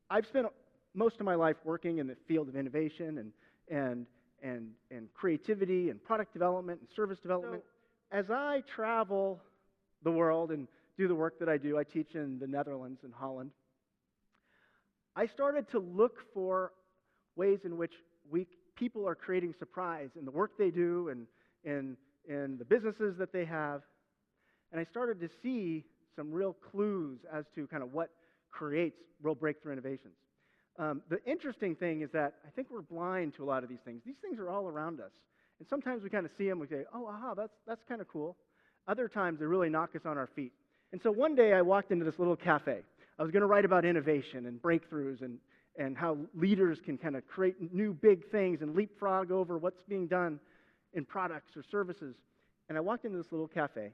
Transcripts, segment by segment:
I've spent most of my life working in the field of innovation and creativity and product development and service development. So, as I travel the world and do the work that I do, I teach in the Netherlands and Holland. I started to look for ways in which people are creating surprise in the work they do and in the businesses that they have. And I started to see some real clues as to kind of what creates real breakthrough innovations. The interesting thing is that I think we're blind to a lot of these things. These things are all around us. And sometimes we kind of see them, we say, oh, aha, that's kind of cool. Other times they really knock us on our feet. And so one day I walked into this little cafe. I was going to write about innovation and breakthroughs and how leaders can kind of create new big things and leapfrog over what's being done in products or services. And I walked into this little cafe,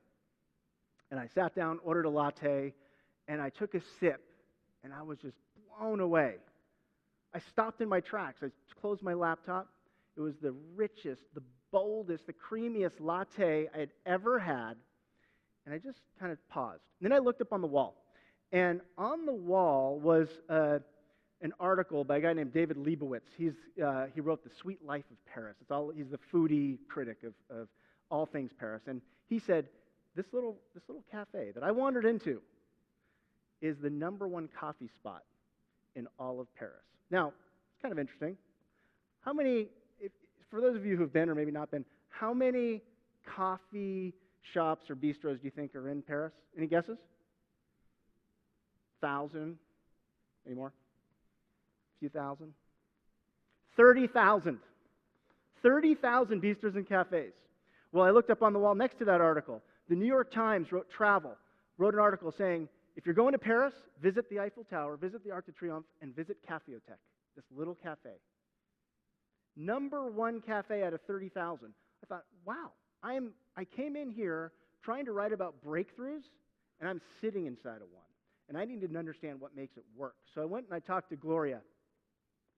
and I sat down, ordered a latte, and I took a sip, and I was just blown away. I stopped in my tracks. I closed my laptop. It was the richest, the boldest, the creamiest latte I had ever had. And I just kind of paused. And then I looked up on the wall. And on the wall was an article by a guy named David Leibowitz. He wrote The Sweet Life of Paris. He's the foodie critic of all things Paris. And he said, this little cafe that I wandered into is the #1 coffee spot in all of Paris. Now, it's kind of interesting. How many, for those of you who have been or maybe not been, how many coffee shops or bistros do you think are in Paris? Any guesses? 1,000? Any more? A few thousand? 30,000. 30,000 bistros and cafes. Well, I looked up on the wall next to that article. The New York Times wrote an article saying, if you're going to Paris, visit the Eiffel Tower, visit the Arc de Triomphe, and visit Caféothèque, this little cafe. #1 cafe out of 30,000. I thought, wow, I came in here trying to write about breakthroughs, and I'm sitting inside of one. And I needed to understand what makes it work. So I went and I talked to Gloria.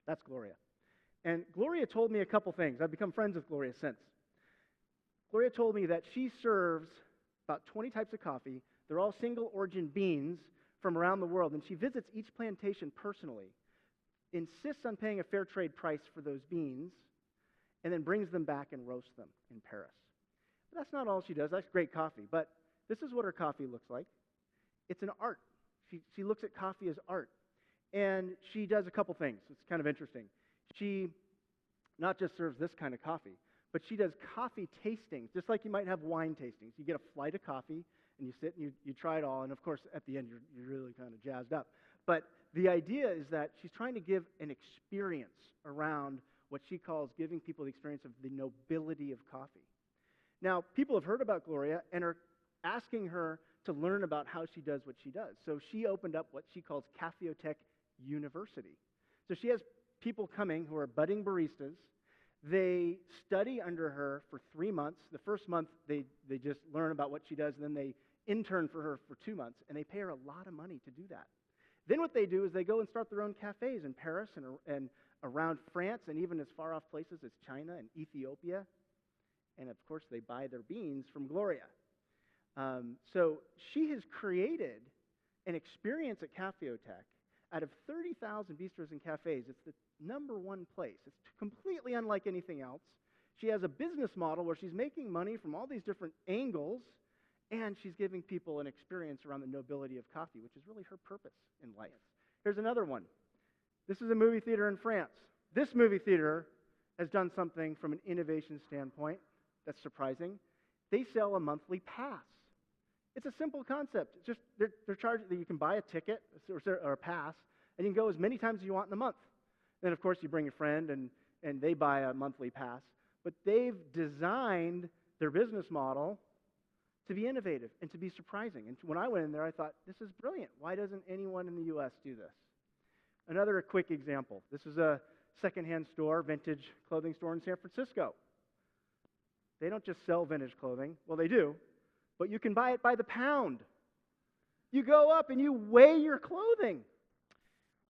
That's Gloria. And Gloria told me a couple things. I've become friends with Gloria since. Gloria told me that she serves about 20 types of coffee. They're all single origin beans from around the world. And she visits each plantation personally, insists on paying a fair trade price for those beans, and then brings them back and roasts them in Paris. But that's not all she does. That's great coffee. But this is what her coffee looks like. It's an art. She looks at coffee as art. And she does a couple things. It's kind of interesting. She not just serves this kind of coffee, but she does coffee tastings, just like you might have wine tastings. You get a flight of coffee, and you sit and you try it all, and of course, at the end, you're really kind of jazzed up. But the idea is that she's trying to give an experience around what she calls giving people the experience of the nobility of coffee. Now, people have heard about Gloria and are asking her to learn about how she does what she does. So she opened up what she calls Caféothèque University. So she has people coming who are budding baristas. They study under her for 3 months. The first month, they just learn about what she does, and then they intern for her for 2 months, and they pay her a lot of money to do that. Then what they do is they go and start their own cafes in Paris and around France, and even as far off places as China and Ethiopia. And of course, they buy their beans from Gloria. So she has created an experience at Caféothèque. Out of 30,000 bistros and cafes, it's the #1 place. It's completely unlike anything else. She has a business model where she's making money from all these different angles, and she's giving people an experience around the nobility of coffee, which is really her purpose in life. Here's another one. This is a movie theater in France. This movie theater has done something from an innovation standpoint that's surprising. They sell a monthly pass. It's a simple concept. It's just they're charging that you can buy a ticket or a pass, and you can go as many times as you want in the month. Then, of course, you bring a friend, and they buy a monthly pass. But they've designed their business model to be innovative and to be surprising. And when I went in there, I thought, this is brilliant. Why doesn't anyone in the U.S. do this? Another quick example. This is a secondhand store, vintage clothing store in San Francisco. They don't just sell vintage clothing. Well, they do. But you can buy it by the pound. You go up and you weigh your clothing.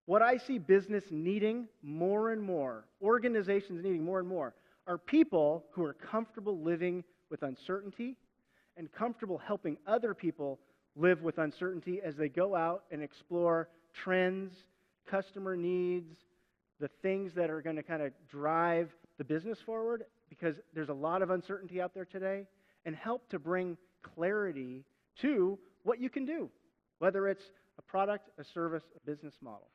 What I see business needing more and more, organizations needing more and more, are people who are comfortable living with uncertainty and comfortable helping other people live with uncertainty as they go out and explore trends, customer needs, the things that are going to kind of drive the business forward, because there's a lot of uncertainty out there today, and help to bring clarity to what you can do, whether it's a product, a service, a business model.